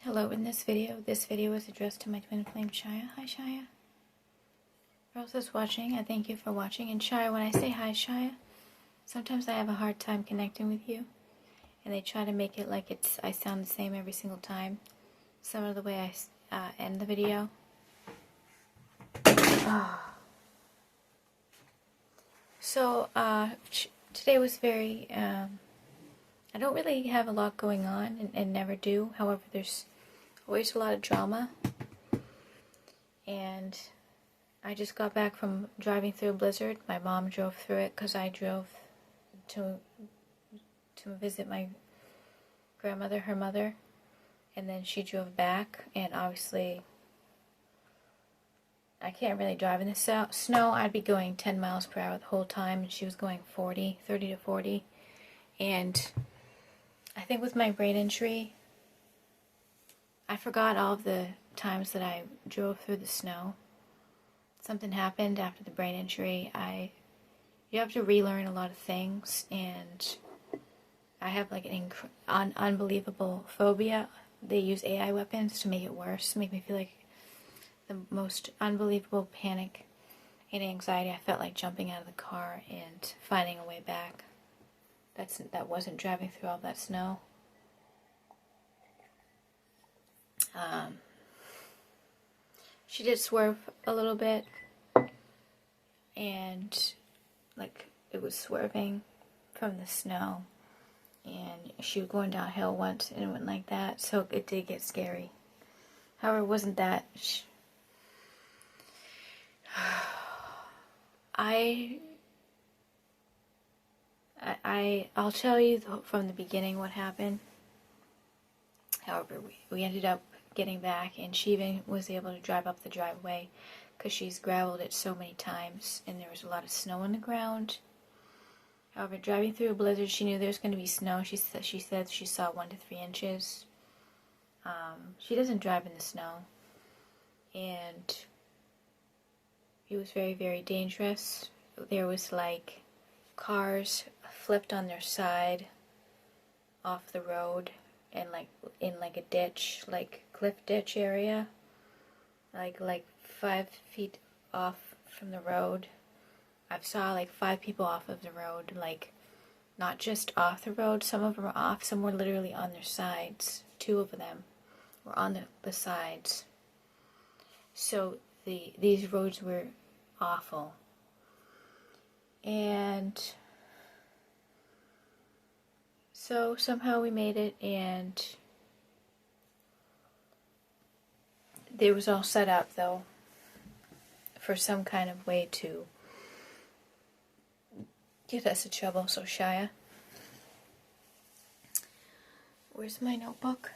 Hello, in this video is addressed to my twin flame Shia. Hi Shia. For those that's watching, I thank you for watching. And Shia, when I say hi Shia, sometimes I have a hard time connecting with you. And they try to make it like I sound the same every single time. Some of the way I end the video. So, today was very, I don't really have a lot going on and never do. However, there's always a lot of drama. And I just got back from driving through a blizzard. My mom drove through it because I drove to visit my grandmother, her mother. And then she drove back, and obviously I can't really drive in the snow. I'd be going 10 miles per hour the whole time, and she was going 30 to 40. And I think with my brain injury, I forgot all of the times that I drove through the snow. Something happened after the brain injury. You have to relearn a lot of things, and I have like an unbelievable phobia. They use AI weapons to make it worse, make me feel like the most unbelievable panic and anxiety. I felt like jumping out of the car and finding a way back. That wasn't driving through all that snow. She did swerve a little bit, and like it was swerving from the snow, and she was going downhill once and it went like that, so it did get scary. However, it wasn't that. I'll tell you from the beginning what happened. However, we ended up getting back, and she even was able to drive up the driveway because she's graveled it so many times, and there was a lot of snow on the ground. However, driving through a blizzard, she knew there was going to be snow. She said she saw 1 to 3 inches. She doesn't drive in the snow, and it was very, very dangerous. There was like cars flipped on their side off the road, and like in like a ditch, like cliff ditch area, like 5 feet off from the road. I saw like 5 people off of the road, like not just off the road. Some of them were off. Some were literally on their sides. 2 of them were on the sides. So these roads were awful. And so somehow we made it, and it was all set up though for some kind of way to get us in trouble. So Shia, where's my notebook?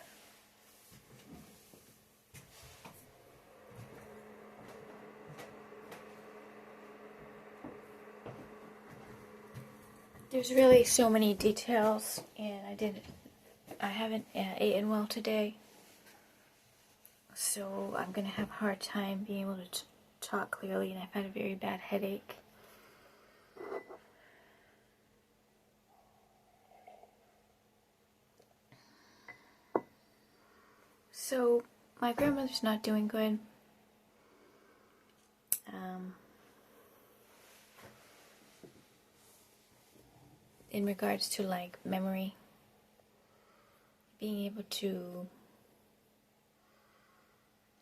There's really so many details, and I haven't eaten well today, so I'm gonna have a hard time being able to talk clearly, and I've had a very bad headache. So my grandmother's not doing good. In regards to like memory, being able to,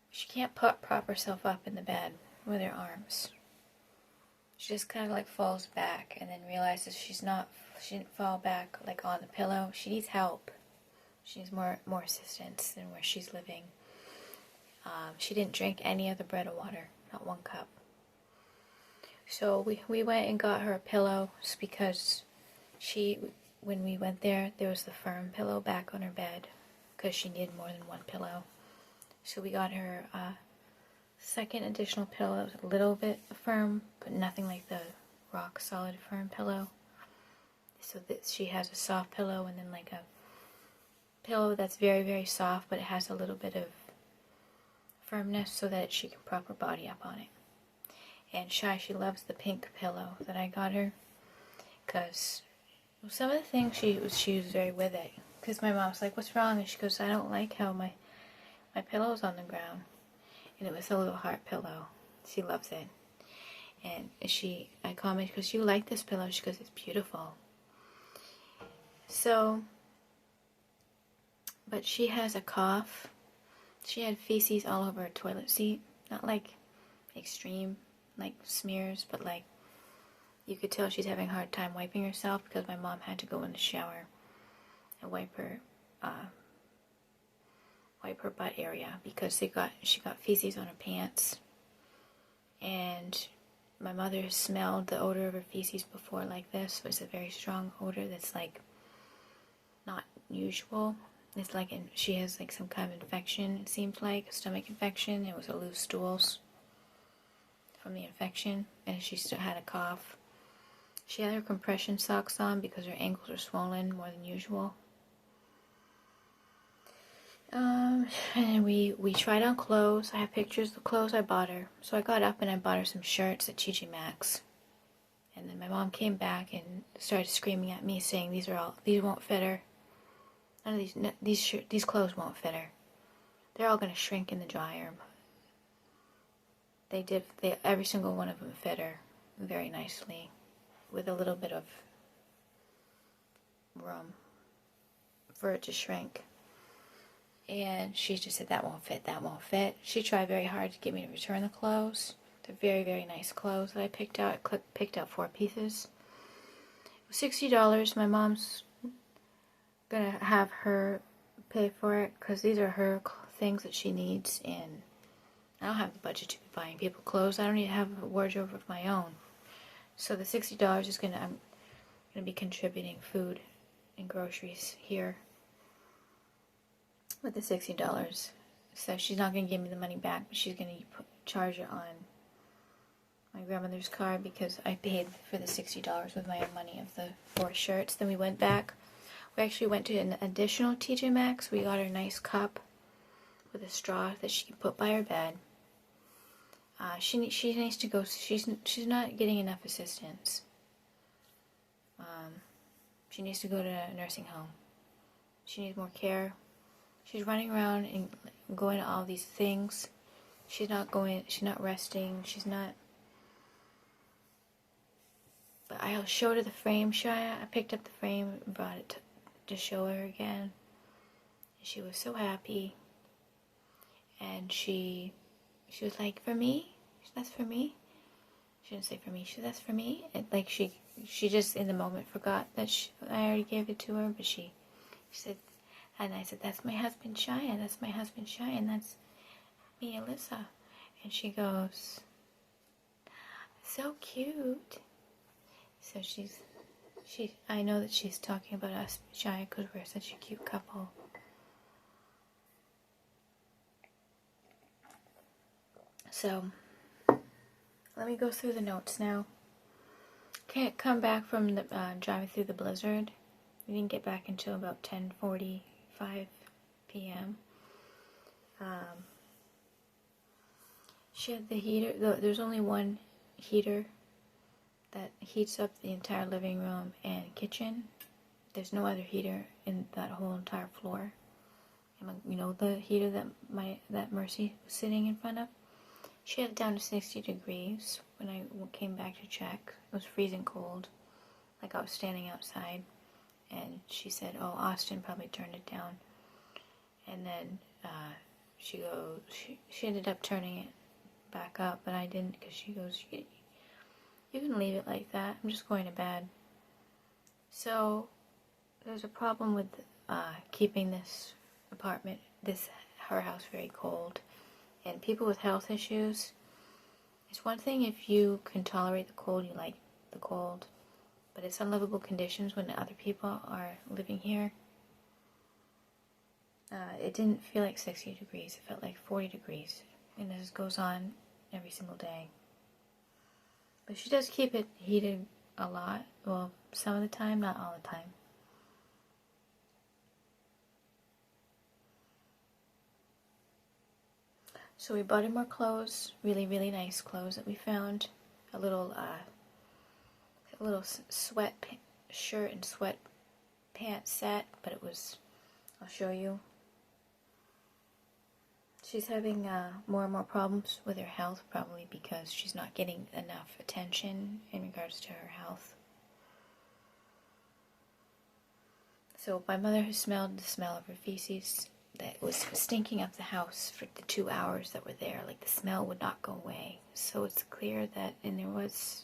she can't prop herself up in the bed with her arms. She just kind of like falls back and then realizes she didn't fall back like on the pillow. She needs help. She needs more assistance than where she's living. She didn't drink any of the bread or water, not 1 cup. So we went and got her a pillow just because when we went there was the firm pillow back on her bed because she needed more than 1 pillow. So we got her a second additional pillow. It was a little bit firm, but nothing like the rock solid firm pillow. So that she has a soft pillow, and then like a pillow that's very, very soft, but it has a little bit of firmness so that she can prop her body up on it. And she loves the pink pillow that I got her, because some of the things she was very with it. Because my mom's like, what's wrong? And she goes, I don't like how my my pillow's on the ground, and it was a little heart pillow. She loves it. And I commented, because you like this pillow? She goes, it's beautiful. So, but she has a cough. She had feces all over her toilet seat. Not like extreme, like smears, but like you could tell she's having a hard time wiping herself, because my mom had to go in the shower and wipe her butt area, because she got feces on her pants. And my mother smelled the odor of her feces before like this, so it's a very strong odor that's like not usual. It's like she has like some kind of infection, it seems like, a stomach infection. It was a loose stools from the infection, and she still had a cough. She had her compression socks on because her ankles are swollen more than usual. And we tried on clothes. I have pictures of the clothes I bought her. So I got up and I bought her some shirts at TJ Maxx. And then my mom came back and started screaming at me, saying these won't fit her. None of these clothes won't fit her. They're all going to shrink in the dryer. Every single one of them fit her very nicely, with a little bit of room for it to shrink. And she just said, that won't fit. She tried very hard to get me to return the clothes. They're very, very nice clothes that I picked out. I picked out 4 pieces. It was $60. My mom's going to have her pay for it, because these are her things that she needs, and I don't have the budget to be buying people clothes. I don't even have a wardrobe of my own. So the $60 is I'm going to be contributing food and groceries here with the $60. So she's not going to give me the money back, but she's going to charge it on my grandmother's card, because I paid for the $60 with my own money of the 4 shirts. Then we went back. We actually went to an additional TJ Maxx. We got her a nice cup with a straw that she can put by her bed. She needs to go. She's not getting enough assistance. She needs to go to a nursing home. She needs more care. She's running around and going to all these things. She's not resting. She's not. But I showed her the frame. I picked up the frame and brought it to show her again. She was so happy. And she was like, for me? That's for me? She didn't say for me. She said, that's for me? And like she just in the moment forgot that I already gave it to her. But she said, and I said, that's my husband, Cheyenne. That's my husband, Cheyenne. That's me, Alyssa. And she goes, so cute. So I know that she's talking about us, Cheyenne, because we're such a cute couple. So, let me go through the notes now. Can't come back from the driving through the blizzard. We didn't get back until about 10:45 p.m. She had the heater. There's only one heater that heats up the entire living room and kitchen. There's no other heater in that whole entire floor. You know the heater that Mercy was sitting in front of? She had it down to 60 degrees when I came back to check. It was freezing cold, like I was standing outside. And she said, oh, Austin probably turned it down. And then she goes, she ended up turning it back up, but I didn't, because she goes, you can leave it like that. I'm just going to bed. So there's a problem with keeping this apartment, her house, very cold. And people with health issues, it's one thing if you can tolerate the cold, you like the cold, but it's unlivable conditions when other people are living here. It didn't feel like 60 degrees, it felt like 40 degrees, and this goes on every single day. But she does keep it heated a lot, well, some of the time, not all the time. So we bought her more clothes, really, really nice clothes that we found. A little sweat shirt and sweat pants set, but it was, I'll show you. She's having more and more problems with her health, probably because she's not getting enough attention in regards to her health. So my mother has smelled the smell of her feces that was stinking up the house for the 2 hours that were there. Like, the smell would not go away. So it's clear that, and there was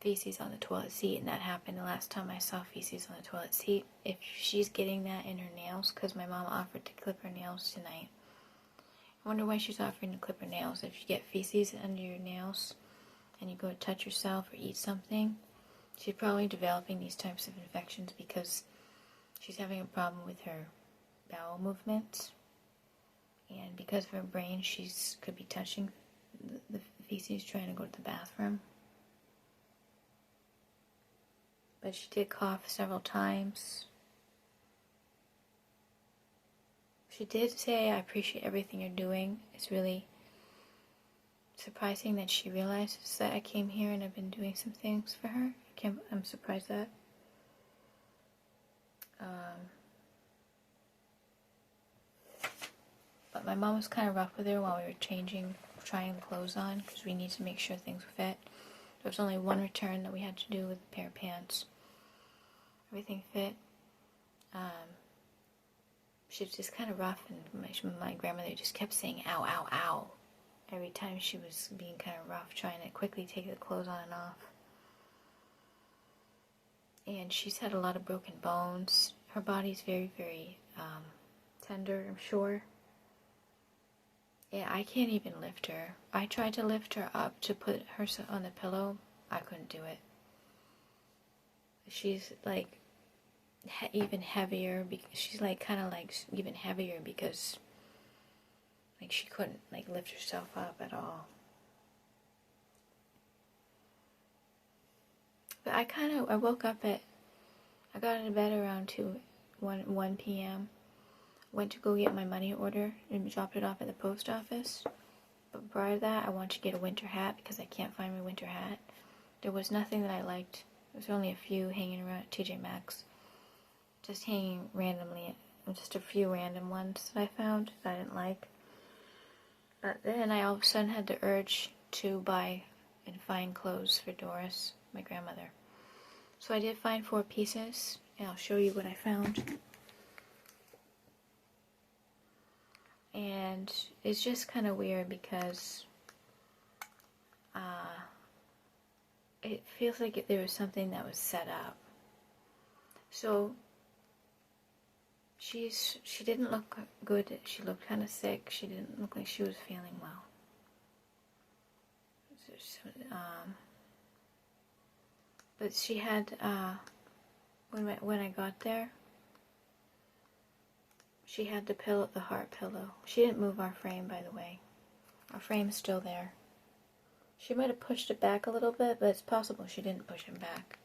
feces on the toilet seat, and that happened the last time I saw feces on the toilet seat. If she's getting that in her nails, because my mom offered to clip her nails tonight. I wonder why she's offering to clip her nails. If you get feces under your nails and you go to touch yourself or eat something, she's probably developing these types of infections because she's having a problem with her bowel movements. And because of her brain, could be touching the feces trying to go to the bathroom. But she did cough several times. She did say, "I appreciate everything you're doing." It's really surprising that she realizes that I came here and I've been doing some things for her. I'm surprised that. But my mom was kind of rough with her while we were trying the clothes on, because we need to make sure things fit. There was only one return that we had to do with a pair of pants. Everything fit. She was just kind of rough, and my grandmother just kept saying, "Ow, ow, ow," every time she was being kind of rough, trying to quickly take the clothes on and off. And she's had a lot of broken bones. Her body's very, very tender, I'm sure. Yeah, I can't even lift her. I tried to lift her up to put her on the pillow. I couldn't do it. She's like even heavier. She's like kind of like even heavier because like she couldn't like lift herself up at all. But I woke up I got into bed around 1 p.m. Went to go get my money order and dropped it off at the post office. But prior to that, I wanted to get a winter hat because I can't find my winter hat. There was nothing that I liked. There was only a few hanging around at TJ Maxx. Just hanging randomly. Just a few random ones that I found that I didn't like. But then I all of a sudden had the urge to buy and find clothes for Doris, my grandmother. So I did find 4 pieces, and I'll show you what I found. And it's just kind of weird because it feels like there was something that was set up. So she didn't look good. She looked kind of sick. She didn't look like she was feeling well. But she had when I got there, she had the heart pillow. She didn't move our frame, by the way. Our frame's still there. She might have pushed it back a little bit, but it's possible she didn't push it back.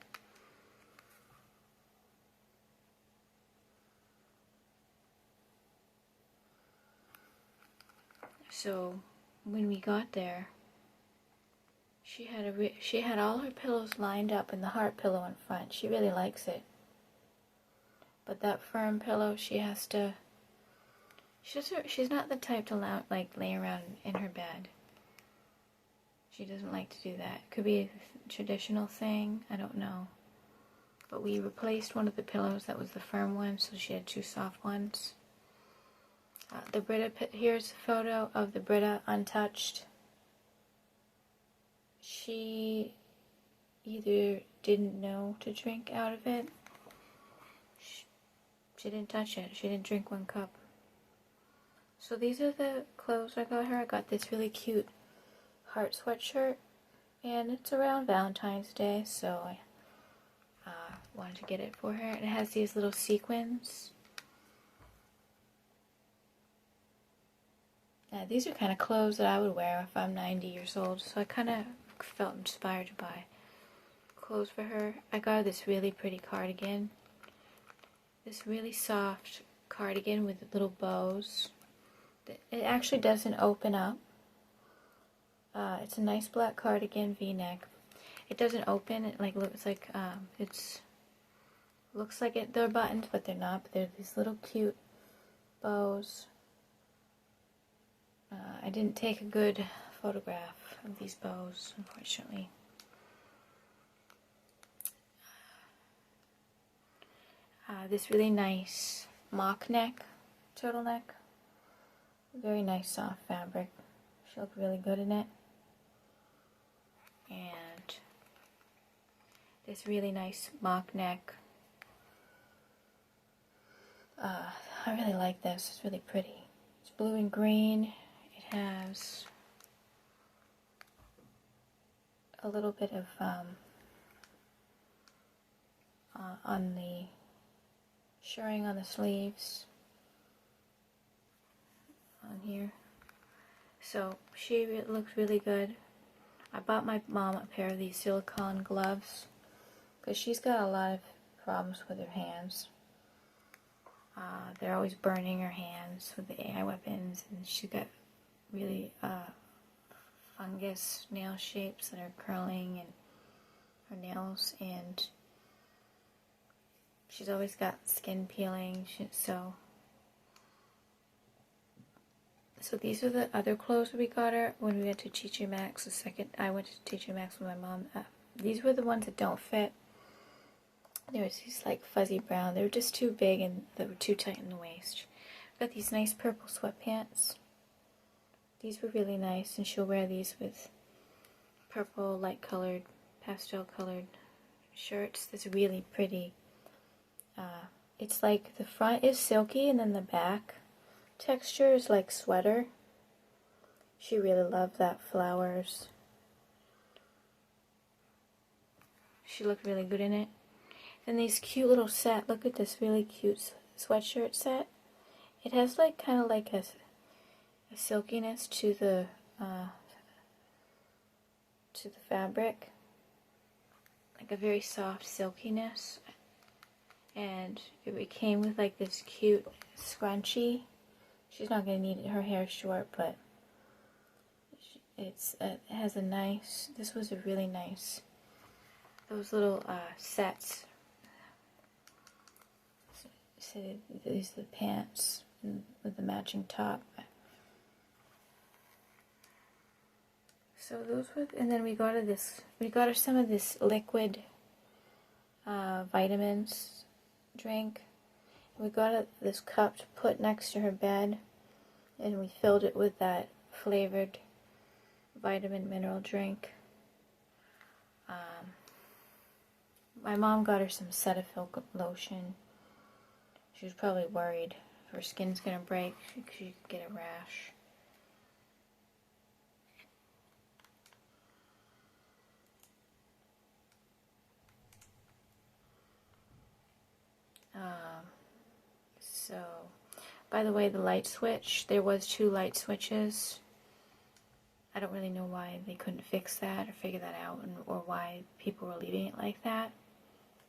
So when we got there, she had all her pillows lined up and the heart pillow in front. She really likes it. But that firm pillow, she's not the type to lay around in her bed. She doesn't like to do that. Could be a traditional thing, I don't know. But we replaced one of the pillows that was the firm one, so she had 2 soft ones. Here's a photo of the Brita untouched. She either didn't know to drink out of it. She didn't touch it. She didn't drink 1 cup. So these are the clothes I got her. I got this really cute heart sweatshirt, and it's around Valentine's Day, so I wanted to get it for her. It has these little sequins. These are kind of clothes that I would wear if I'm 90 years old, so I kind of felt inspired to buy clothes for her. I got her this really pretty cardigan. This really soft cardigan with little bows. It actually doesn't open up. It's a nice black cardigan, V-neck. It doesn't open. It looks like they're buttons, but they're not. But they're these little cute bows. I didn't take a good photograph of these bows, unfortunately. This really nice mock neck, turtleneck. Very nice soft fabric. She looked really good in it. And this really nice mock neck. I really like this. It's really pretty. It's blue and green. It has a little bit of on the shirring on the sleeves on here. So looks really good. I bought my mom a pair of these silicone gloves because she's got a lot of problems with her hands. They're always burning her hands with the AI weapons, and she's got really fungus nail shapes that are curling and her nails, and she's always got skin peeling. So these are the other clothes we got her when we went to TJ Maxx. I went to TJ Maxx with my mom. These were the ones that don't fit. There was these like fuzzy brown. They were just too big and they were too tight in the waist. Got these nice purple sweatpants. These were really nice, and she'll wear these with purple, light colored, pastel colored shirts. That's really pretty. It's like the front is silky and then the back texture is like sweater. She really loved that flowers. She looked really good in it. And these cute little set. Look at this really cute sweatshirt set. It has like kind of like a silkiness to the fabric, like a very soft silkiness. And it came with like this cute scrunchie. She's not going to need it. Her hair short, but it has a nice, this was a really nice, those little sets. So these are the pants with the matching top. So those were, and then we got her some of this liquid vitamins drink. We got this cup to put next to her bed, and we filled it with that flavored vitamin mineral drink. My mom got her some Cetaphil lotion. She was probably worried if her skin's gonna break, she could get a rash. So, by the way, the light switch, there was 2 light switches. I don't really know why they couldn't fix that or figure that out, or why people were leaving it like that.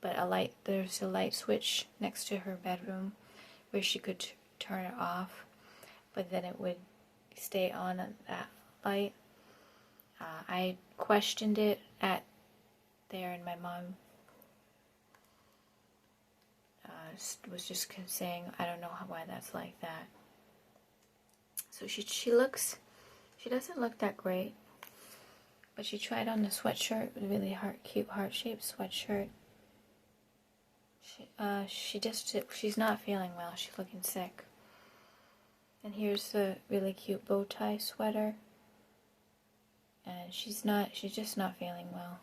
But there's a light switch next to her bedroom where she could turn it off, but then it would stay on that light. I questioned it there, and my mom was just saying, I don't know why that's like that. So she doesn't look that great, but she tried on the sweatshirt, a really cute heart-shaped sweatshirt. She's not feeling well. She's looking sick. And here's the really cute bow tie sweater. And she's just not feeling well.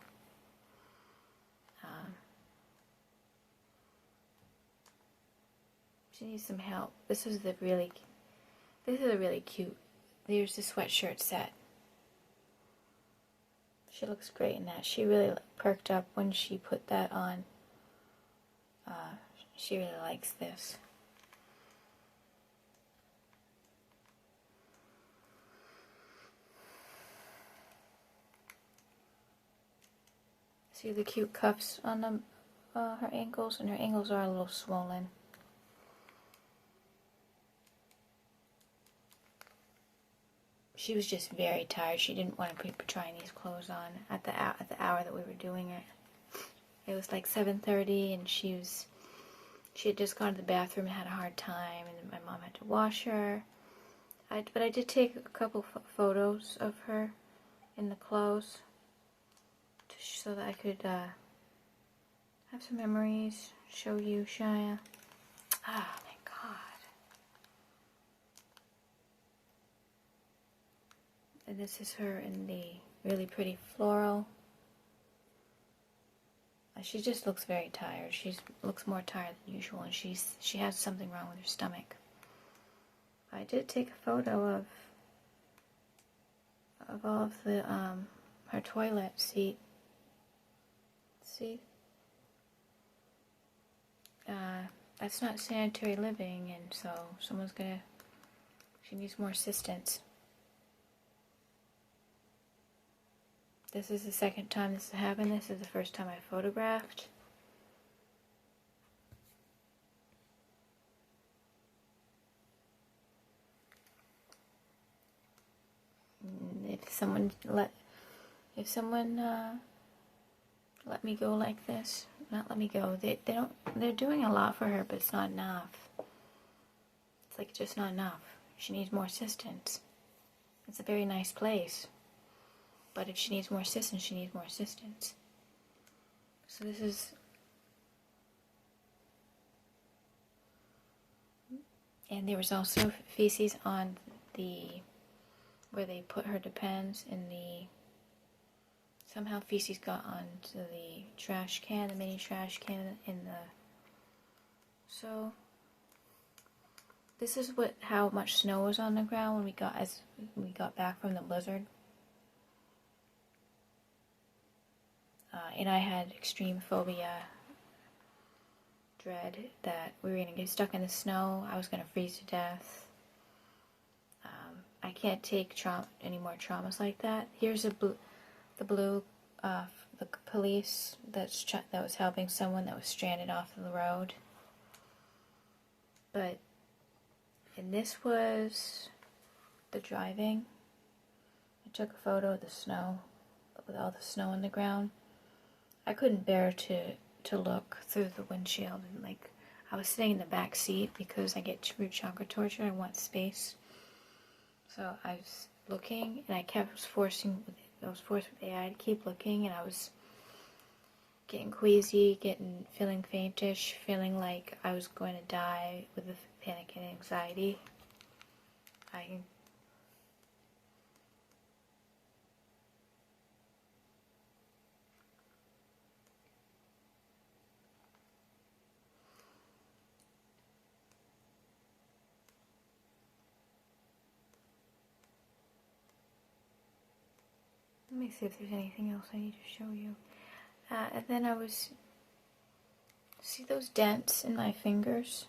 She needs some help. This is a really cute. There's the sweatshirt set. She looks great in that. She really perked up when she put that on. She really likes this. See the cute cuffs on her ankles, and her ankles are a little swollen. She was just very tired. She didn't want to be trying these clothes on at the hour that we were doing it. It was like 7:30, and she had just gone to the bathroom and had a hard time, and my mom had to wash her. But I did take a couple photos of her in the clothes so that I could have some memories, show you Shia. Ah, thank God. And this is her in the really pretty floral. She just looks very tired. She looks more tired than usual, and she has something wrong with her stomach. I did take a photo of all of the her toilet seat. See? That's not sanitary living, and so she needs more assistance. This is the second time this has happened. This is the first time I photographed. If someone let me go like this, not let me go. They're doing a lot for her, but it's not enough. It's like just not enough. She needs more assistance. It's a very nice place, but if she needs more assistance, she needs more assistance. So this is, and there was also feces on where they put her Depends in the. Somehow feces got onto the trash can, the mini trash can So this is how much snow was on the ground when we got back from the blizzard. And I had extreme phobia, dread that we were going to get stuck in the snow. I was going to freeze to death. I can't take any more traumas like that. Here's the blue, the police that was helping someone that was stranded off of the road. And this was the driving. I took a photo of the snow, with all the snow on the ground. I couldn't bear to look through the windshield, and I was sitting in the back seat because I get root chakra torture. I want space. So I was looking, and I was forced with AI to keep looking, and I was getting queasy, feeling faintish, feeling like I was going to die with the panic and anxiety. Let me see if there's anything else I need to show you. And then see those dents in my fingers?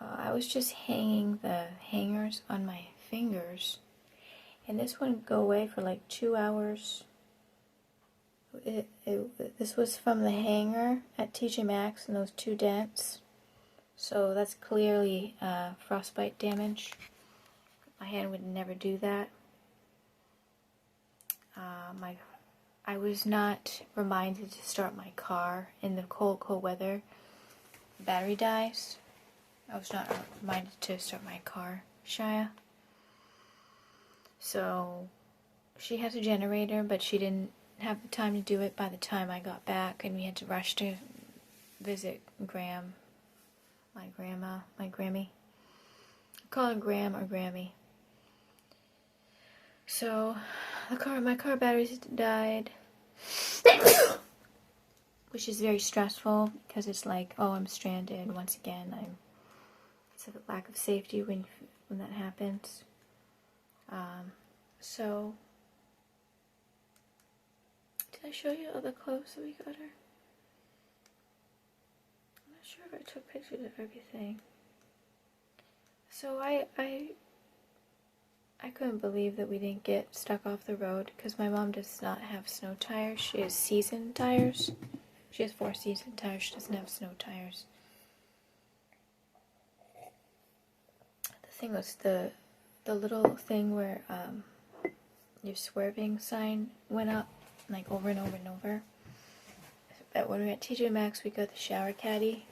I was just hanging the hangers on my fingers, and this wouldn't go away for like 2 hours. This was from the hanger at TJ Maxx and those 2 dents. So that's clearly frostbite damage. My hand would never do that. I was not reminded to start my car in the cold weather. The battery dies. I was not reminded to start my car, Shia. So she has a generator, but she didn't have the time to do it by the time I got back, and we had to rush to visit Graham, my Grammy. I call her Graham or Grammy. So my car batteries died, which is very stressful because it's like, oh, I'm stranded once again. It's a lack of safety when that happens. So did I show you all the clothes that we got her? I'm not sure if I took pictures of everything. So I couldn't believe that we didn't get stuck off the road because my mom does not have snow tires. She has season tires. She has 4 season tires. She doesn't have snow tires. The thing was the little thing where your swerving sign went up like over and over and over. But when we were at TJ Maxx, we got the shower caddy.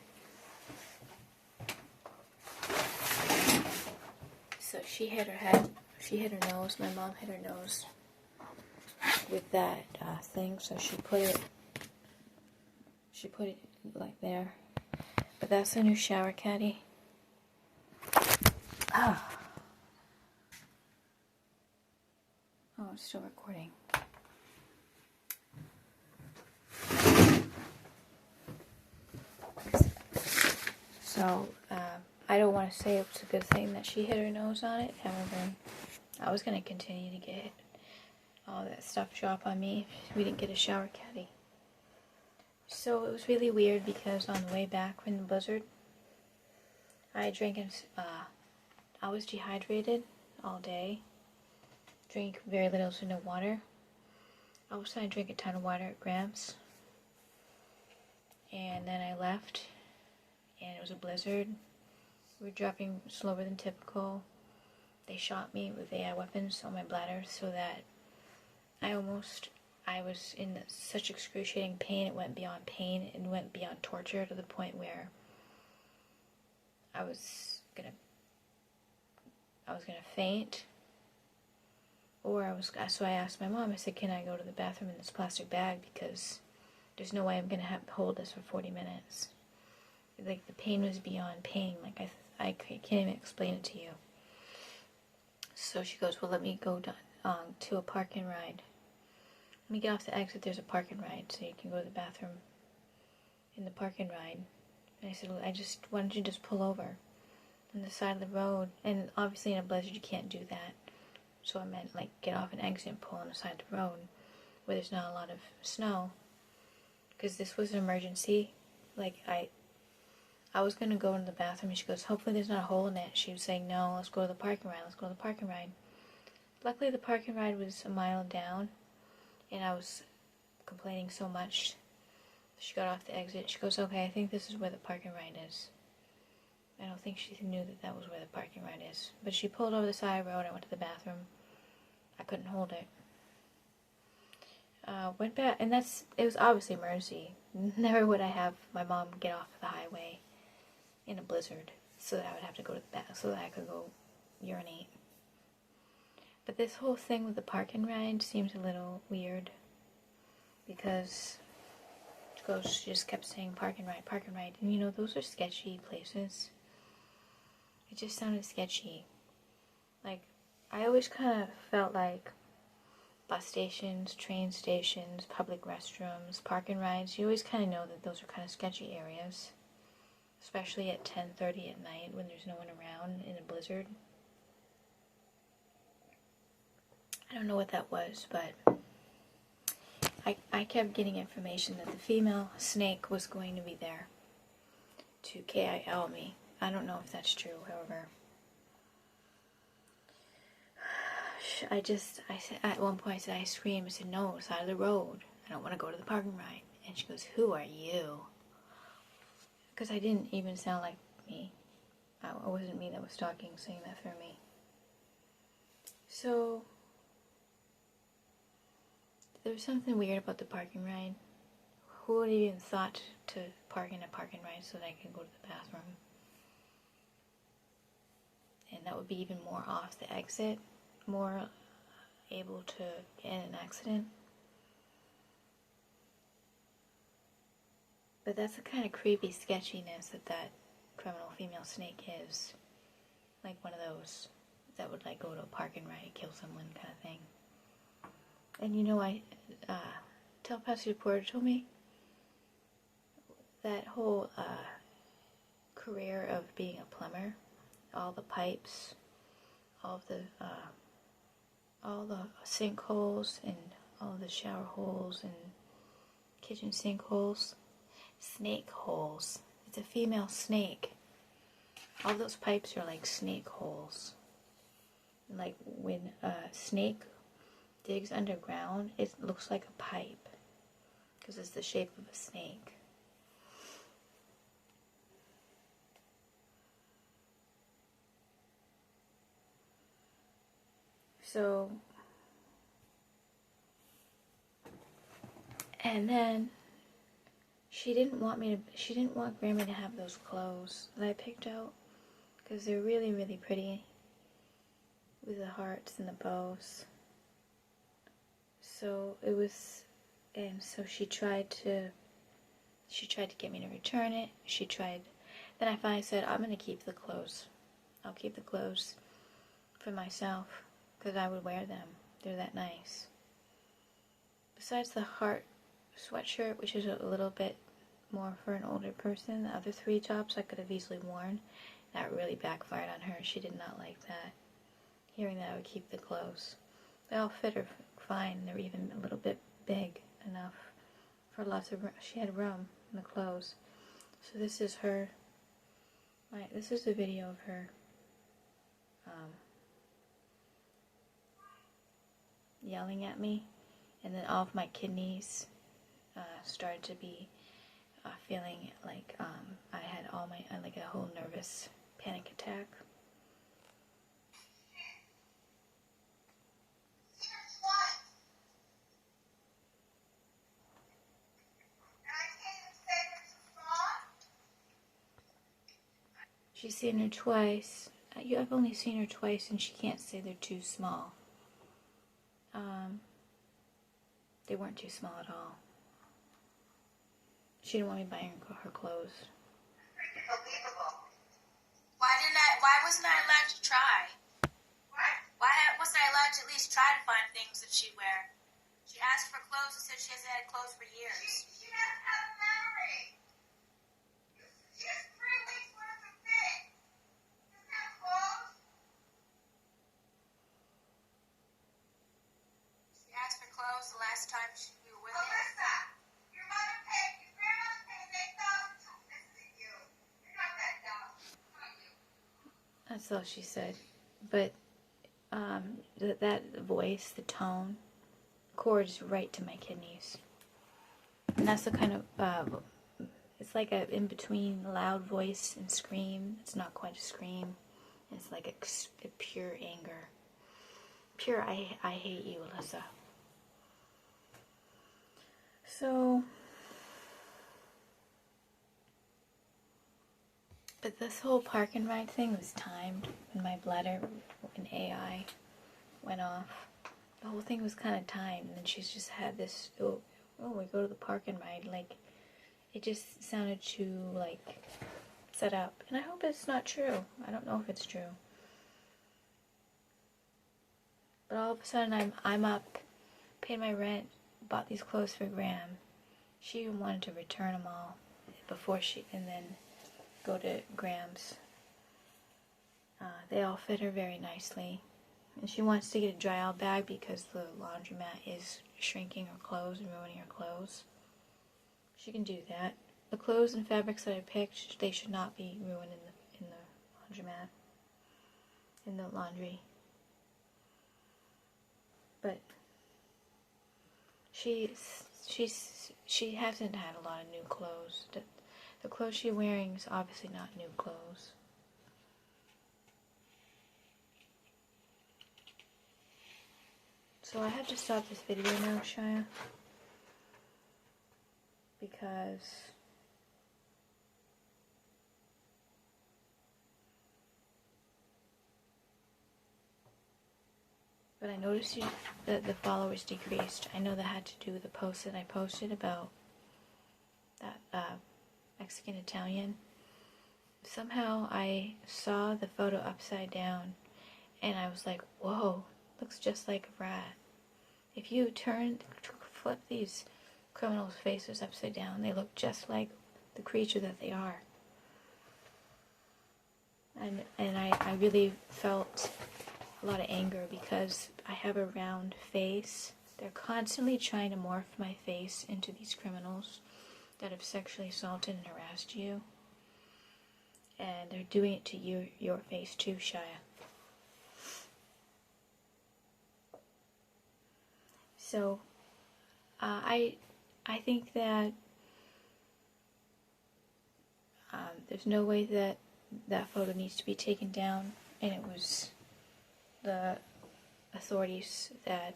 she hit her head. She hit her nose. My mom hit her nose with that thing, so she put it like there. But that's the new shower caddy. Ah. Oh, it's still recording. So, I don't want to say it's a good thing that she hit her nose on it. However, I was going to continue to get all that stuff drop on me if we didn't get a shower caddy. So it was really weird because on the way back from the blizzard, I drank I was dehydrated all day. Drink very little to no water. I was trying to drink a ton of water at Gramps. And then I left, and it was a blizzard. We were dropping slower than typical. They shot me with AI weapons on my bladder so that I was in such excruciating pain. It went beyond pain and went beyond torture to the point where I was gonna faint. So I asked my mom, I said, can I go to the bathroom in this plastic bag, because there's no way I'm going to have to hold this for 40 minutes. Like, the pain was beyond pain. Like, I can't even explain it to you. So she goes, well, let me go to a park and ride. Let me get off the exit, there's a park and ride, so you can go to the bathroom in the park and ride. And I said, well, why don't you just pull over on the side of the road? And obviously in a blizzard you can't do that. So I meant, like, get off an exit and pull on the side of the road where there's not a lot of snow. Because this was an emergency. Like, I was going to go into the bathroom, and she goes, hopefully there's not a hole in it. She was saying, no, let's go to the park and ride, let's go to the park and ride. Luckily, the park and ride was a mile down, and I was complaining so much. She got off the exit. She goes, okay, I think this is where the park and ride is. I don't think she knew that that was where the parking ride is. But she pulled over the side of the road. I went to the bathroom. I couldn't hold it. Went back, and it was obviously emergency. Never would I have my mom get off the highway in a blizzard so that I would have to go to the bath, so that I could go urinate. But this whole thing with the park and ride seems a little weird, because she just kept saying park and ride, and you know, those are sketchy places. It just sounded sketchy. Like, I always kind of felt like bus stations, train stations, public restrooms, park and rides, you always kind of know that those are kind of sketchy areas. Especially at 10:30 at night when there's no one around in a blizzard. I don't know what that was, but I kept getting information that the female snake was going to be there to KIL me. I don't know if that's true, however. I said, at one point I said, I screamed, I said, no, side of the road. I don't want to go to the parking ride. And she goes, who are you? Because I didn't even sound like me. It wasn't me that was talking, saying that for me. So, there was something weird about the parking ride. Who would have even thought to park in a parking ride so that I could go to the bathroom? And that would be even more off the exit, more able to get in an accident. But that's the kind of creepy sketchiness that criminal female snake is. Like one of those that would, like, go to a park and ride, kill someone kind of thing. And you know, telepathy reporter told me that whole career of being a plumber, all the pipes, all the sinkholes and all the shower holes and kitchen sinkholes, snake holes. It's a female snake. All those pipes are like snake holes. And like when a snake digs underground, it looks like a pipe because it's the shape of a snake. So, and then she didn't want Grandma to have those clothes that I picked out because they're really, really pretty. with the hearts and the bows. So it was, and so she tried to get me to return it. Then I finally said, I'm going to keep the clothes. I'll keep the clothes for myself because I would wear them. They're that nice. Besides the heart sweatshirt, which is a little bit more for an older person, the other 3 tops I could have easily worn. That really backfired on her. She did not like that. Hearing that I would keep the clothes. They all fit her fine. They're even a little bit big enough for lots of room. She had room in the clothes. So this is her. This is a video of her yelling at me, and then all of my kidneys started to be feeling like I had like a whole nervous panic attack. She's seen her twice. I've only seen her twice, and she can't say they're too small. They weren't too small at all. She didn't want me buying her clothes. Unbelievable. Why wasn't I allowed to try? What? Why wasn't I allowed to at least try to find things that she'd wear? She asked for clothes and said she hasn't had clothes for years. She doesn't have a memory. She has 3 weeks worth of things. Doesn't have clothes. She asked for clothes the last time we were with her. Alyssa, your mother paid, your grandmother paid $8,000. This isn't you. You're not that dumb. Not you. That's all she said. But that voice, the tone, cords right to my kidneys. And that's the kind of, it's like a in between loud voice and scream. It's not quite a scream. It's like a pure anger. Pure, I hate you, Alyssa. So, but this whole park and ride thing was timed when my bladder and AI went off. The whole thing was kind of timed, and then she's just had this, oh, we go to the park and ride, like, it just sounded too, like, set up. And I hope it's not true. I don't know if it's true. But all of a sudden, I'm up, paid my rent, bought these clothes for Graham. She even wanted to return them all before and then go to Graham's. They all fit her very nicely. And she wants to get a dry out bag because the laundromat is shrinking her clothes and ruining her clothes. She can do that. The clothes and fabrics that I picked, they should not be ruined in the laundromat, in the laundry. But she hasn't had a lot of new clothes. The clothes she's wearing is obviously not new clothes. So I have to stop this video now, Shia, because but I noticed that the followers decreased. I know that had to do with the post that I posted about that Mexican Italian. Somehow I saw the photo upside down, and I was like, whoa, looks just like a rat. If you flip these criminals' faces upside down, they look just like the creature that they are. And I really felt a lot of anger because I have a round face. They're constantly trying to morph my face into these criminals that have sexually assaulted and harassed you. And they're doing it to your face too, Shia. So, I think that there's no way that photo needs to be taken down, and it was the authorities that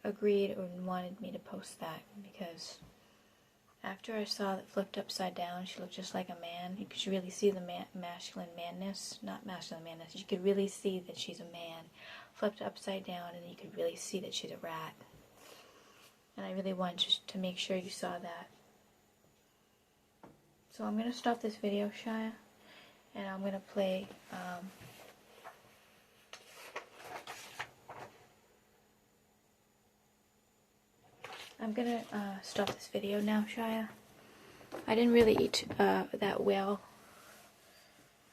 agreed or wanted me to post that because After I saw it flipped upside down, she looked just like a man. You could really see the masculine manness. Not masculine manness. You could really see that she's a man. Flipped upside down, and you could really see that she's a rat. And I really wanted to make sure you saw that. So I'm going to stop this video, Shia. And I'm going to play... I'm going to stop this video now, Shia. I didn't really eat that well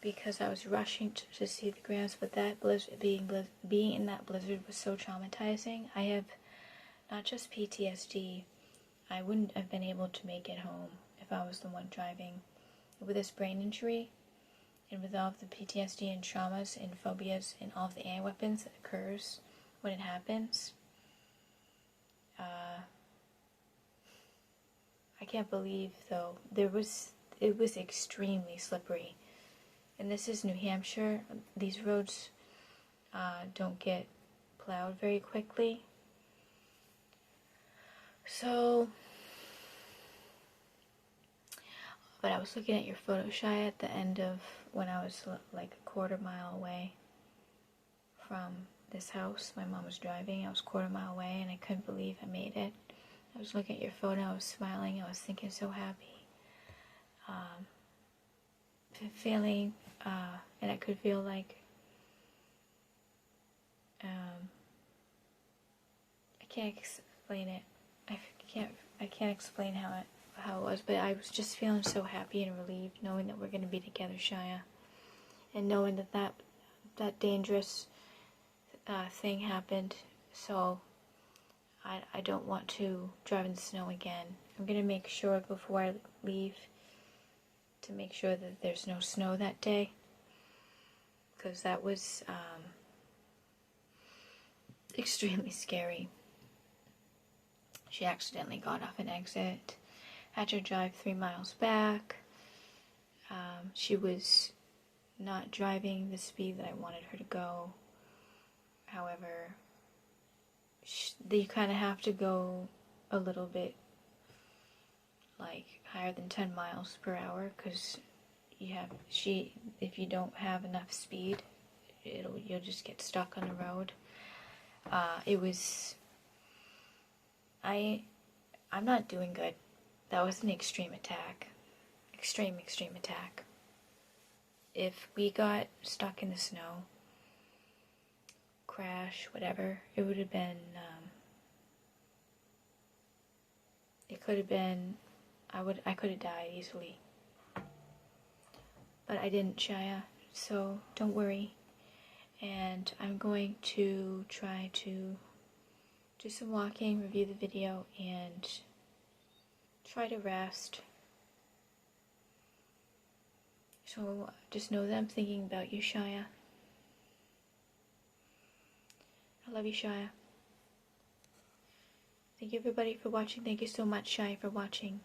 because I was rushing to see the grams, but that being in that blizzard was so traumatizing. I have not just PTSD, I wouldn't have been able to make it home if I was the one driving. With this brain injury, and with all of the PTSD and traumas and phobias and all of the air weapons that occurs when it happens, I can't believe, though, it was extremely slippery. And this is New Hampshire. These roads don't get plowed very quickly. So, but I was looking at your photo, Shia, at the end of when I was like a quarter-mile away from this house. My mom was driving. I was a quarter-mile away, and I couldn't believe I made it. I was looking at your photo, I was smiling, I was thinking so happy. Feeling, and I could feel like, I can't explain it. I can't explain how it was, but I was just feeling so happy and relieved knowing that we're going to be together, Shia. And knowing that dangerous thing happened, so I don't want to drive in the snow again. I'm going to make sure before I leave to make sure that there's no snow that day, because that was extremely scary. She accidentally got off an exit, had to drive 3 miles back. She was not driving the speed that I wanted her to go. However, you kind of have to go a little bit like higher than 10 miles per hour, because if you don't have enough speed, you'll just get stuck on the road. I'm not doing good. That was an extreme attack. Extreme attack. If we got stuck in the snow, crash, whatever, it would have been, it could have been, I could have died easily. But I didn't, Shia, so don't worry. And I'm going to try to do some walking, review the video, and try to rest. So just know that I'm thinking about you, Shia. I love you, Shia. Thank you everybody for watching. Thank you so much, Shia, for watching.